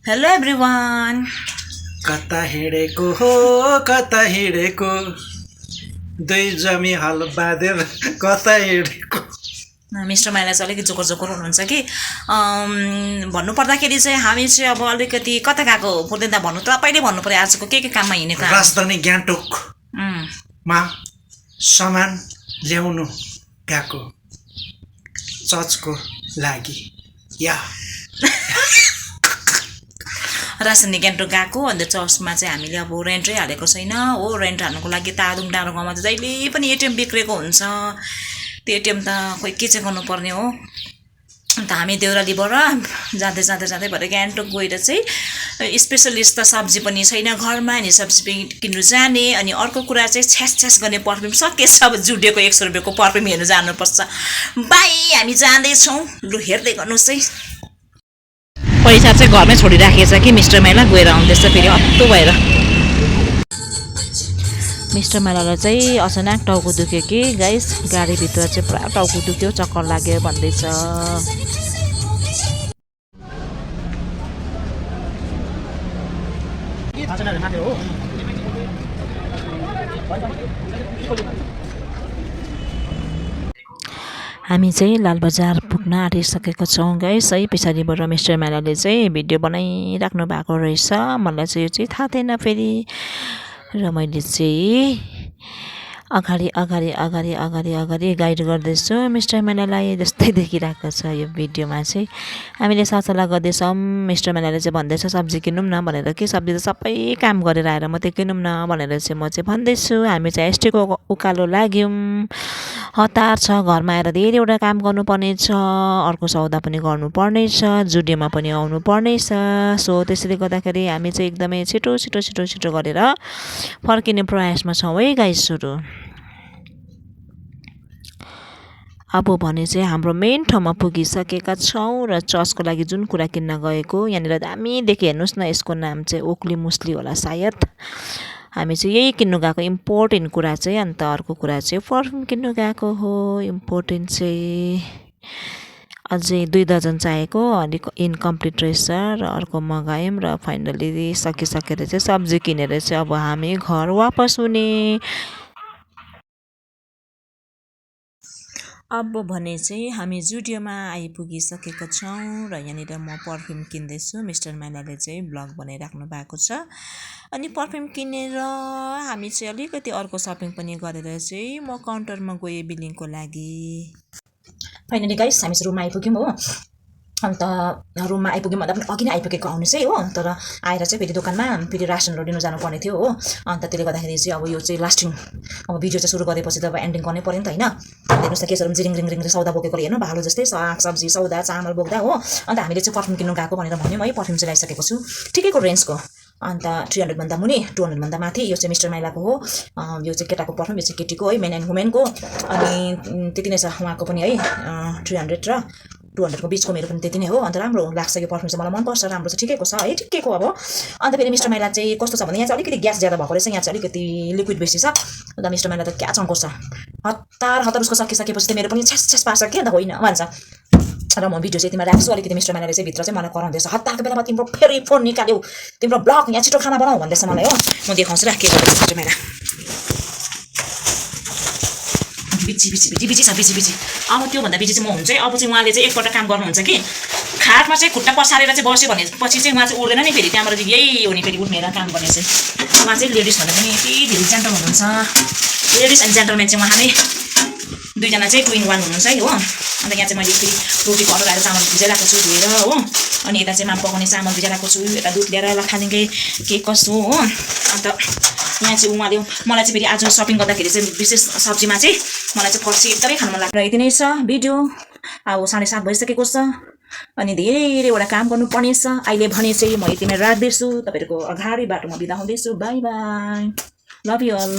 Hello everyone. कता हिँडेको हो कता हिँडेको दुई जमी हल बाँधेर कता हिँडेको। मिस्टर माइला चाहिँ अलिकति जोकर जोकर हुनुहुन्छ कि भन्नुपर्दाखेरि चाहिँ हामी चाहिँ अब अलिकति कता गएको पुग्दैन भन्नु तपाईँले भन्नु पर्यो आजको के काममा हिँडेको। राजधानी गान्तोकमा सामान ल्याउनु गएको चर्चको लागि या राजधानी गान्तोक गएको अन्त चर्चमा चाहिँ हामीले अब रेन्टै हालेको छैन हो। रेन्ट हाल्नुको लागि तादुङ डाँडो गाउँमा चाहिँ जहिले पनि एटिएम बिग्रेको हुन्छ। त्यो एटिएम त खोइ के चाहिँ गर्नुपर्ने हो। अन्त हामी देउरालीबाट जाँदै जाँदै जाँदै भएर गान्तोक गएर चाहिँ स्पेसलिस्ट त सब्जी पनि छैन घरमा, अनि सब्जी किन्नु जाने। अनि अर्को कुरा चाहिँ छ्यास छ्यास गर्ने पर्फ्युम सकेछ। अब जुडियोको 100 रुपियाँको पर्फ्युम हेर्नु जानुपर्छ। बाई हामी जाँदैछौँ, लु हेर्दै गर्नुहोस् है। पैसा चाहिँ घरमै छोडिराखेको छ कि मिस्टर माइला गएर आउँदैछ फेरि हत्तु भएर। मिस्टर माइलालाई चाहिँ अचानक टाउको दुख्यो कि गाइस, गाडीभित्र चाहिँ पुरा टाउको दुख्यो, चक्कर लाग्यो भन्दैछ। हामी चाहिँ लालबजार पुग्न आँटिसकेको छौँ गाइस है। पछाडिबाट मिस्टर माइलाले चाहिँ भिडियो बनाइराख्नु भएको रहेछ। मलाई चाहिँ यो चाहिँ थाहा थिएन फेरि, र मैले चाहिँ अगाडि अगाडि अगाडि अगाडि अगाडि गाइड गर्दैछु मिस्टर माइलालाई जस्तै देखिरहेको छ यो भिडियोमा चाहिँ। हामीले साथसल्लाह गर्दैछौँ। मिस्टर माइलाले चाहिँ भन्दैछ सब्जी किनौँ न भनेर कि सब्जी त सबै काम गरेर आएर मात्रै किनौँ न भनेर चाहिँ म चाहिँ भन्दैछु। हामी चाहिँ एसटीको उकालो लाग्यौँ, हतार छ, घरमा आएर धेरैवटा काम गर्नुपर्ने छ, अर्को सौदा पनि गर्नुपर्ने छ, जुडियोमा पनि आउनु पर्ने छ। सो त्यसैले गर्दाखेरि हामी चाहिँ एकदमै छिटो छिटो छिटो छिटो गरेर फर्किने प्रयासमा छौँ है गाइसहरू। अब भने चाहिँ हाम्रो मेन ठाउँमा पुगिसकेका छौँ र चर्चको लागि जुन कुरा किन्न गएको यहाँनिर दामी देखि हेर्नुहोस् न, यसको नाम चाहिँ ओक्ली मुस्ली होला सायद। हामी चाहिँ यही किन्नु गएको इम्पोर्टेन्ट कुरा चाहिँ। अन्त अर्को कुरा चाहिँ पर्फ्युम किन्नु गएको हो इम्पोर्टेन्ट चाहिँ। अझै 2 दर्जन चाहिएको, अलिक इन्कम्प्लिट रहेछ र अर्को मगायौँ र फाइनली सकिसकेर चाहिँ सब्जी किनेर चाहिँ अब हामी घर वापस हुने। अब भने चाहिँ हामी जुडियोमा आइपुगिसकेका छौँ र यहाँनिर म पर्फ्युम किन्दैछु। मिस्टर माइलाले चाहिँ ब्लग बनाइराख्नु भएको छ। अनि पर्फ्युम किनेर हामी चाहिँ अलिकति अर्को सपिङ पनि गरेर चाहिँ म काउन्टरमा गएँ बिलिङको लागि। फाइनली गाइस हामी चाहिँ रुममा आइपुग्यौँ हो। अन्त रुममा आइपुग्यौँ भन्दा पनि अघि नै आइपुगेको आउनु चाहिँ हो। तर आएर चाहिँ फेरि दोकानमा फेरि रासनहरू लिनु जानुपर्ने थियो हो। अन्त त्यसले गर्दाखेरि चाहिँ अब यो चाहिँ लास्टिङ, अब भिडियो चाहिँ सुरु गरेपछि त अब एन्डिङ गर्नै पऱ्यो नि त होइन। हेर्नुहोस् त केसहरू जिरिङ रिङ रिङ सौदा बोकेकोले हेर्नु भालो जस्तै साग सब्जी सौदा चामल बोक्दा हो। अन्त हामीले चाहिँ पर्फ्युम किन्नु गएको भनेर भन्यौँ है। पर्फ्युम चाहिँ ल्याइसकेको छु ठिकैको रेन्जको। अन्त 300 भन्दा मुनि 200 भन्दा माथि। यो चाहिँ मिस्टर माइलाको हो, यो चाहिँ केटाको पर्फ्युम, यो चाहिँ केटीको है, मेन एन्ड वुमेनको। अनि त्यति नै छ उहाँको पनि है, 300 र 200 को बिचको मेरो पनि त्यति नै हो। अन्त राम्रो लाग्छ यो पर्फ्युम चाहिँ, मलाई मनपर्छ, राम्रो छ, ठिकैको छ है, ठिकैको अब। अन्त फेरि मिस्टर माइला चाहिँ कस्तो छ भने यहाँ चाहिँ अलिकति ग्यास ज्यादा भएको रहेछ, यहाँ चाहिँ अलिकति लिक्विड बेसी छ। अन्त मिस्टर माइला त क्या चङ्को छ, हतार हतार उसको सकिसकेपछि त मेरो पनि छ्यास छ्यास पार्छ कि। अन्त होइन भन्छ र म भिडियो चाहिँ यतिमा राख्छु। अलिकति मिस्टर माइलाले चाहिँ भित्र चाहिँ मलाई कराउँदैछ, हतारको बेलामा तिम्रो फेरि फोन निकाल्यौ, तिम्रो ब्लग यहाँ छिटो खाना बनाऊ भन्दैछ मलाई हो। म देखाउँछु र के गर्दैछ मिस्टर माइला। बिची बिची बिची बिची छ, बिची बिची। अब त्योभन्दा बिची चाहिँ म हुन्छ है। अब चाहिँ उहाँले चाहिँ एकपल्ट काम गर्नुहुन्छ कि खाटमा चाहिँ खुट्टा पसारेर चाहिँ बस्यो भनेपछि चाहिँ उहाँ चाहिँ उठ्दैन नि फेरि, त्यहाँबाट चाहिँ यही हो नि फेरि उठ्नेर काम गर्ने चाहिँ। उहाँ चाहिँ लेडिज भन्दा पनि यति धेरै जेन्टल हुनुहुन्छ। लेडिज एन्ड जेन्टलमेन चाहिँ उहाँ नै दुईजना चाहिँ 2 in 1 हुनुहुन्छ है हो। अन्त यहाँ चाहिँ मैले फेरि रोटीको अर्डर आएर चामल भिजाइरहेको छु धोएर हो। अनि यता चाहिँ पकाउने चामल भिजाइरहेको छु, यता दुध ल्याएर लखालिङ्गै के कसो हो। अन्त यहाँ चाहिँ उहाँले मलाई चाहिँ फेरि आज सपिङ गर्दाखेरि चाहिँ विशेष सब्जीमा चाहिँ मलाई चाहिँ फर्सी एकदमै खानु मन लाग्छ। यति नै छ भिडियो। अब 7:30 भइसकेको छ अनि धेरैवटा काम गर्नुपर्ने छ। अहिले भने चाहिँ म यतिमै राख्दैछु, तपाईँहरूको अगाडि बाटोमा बिदा हुँदैछु। Bye bye, love you all.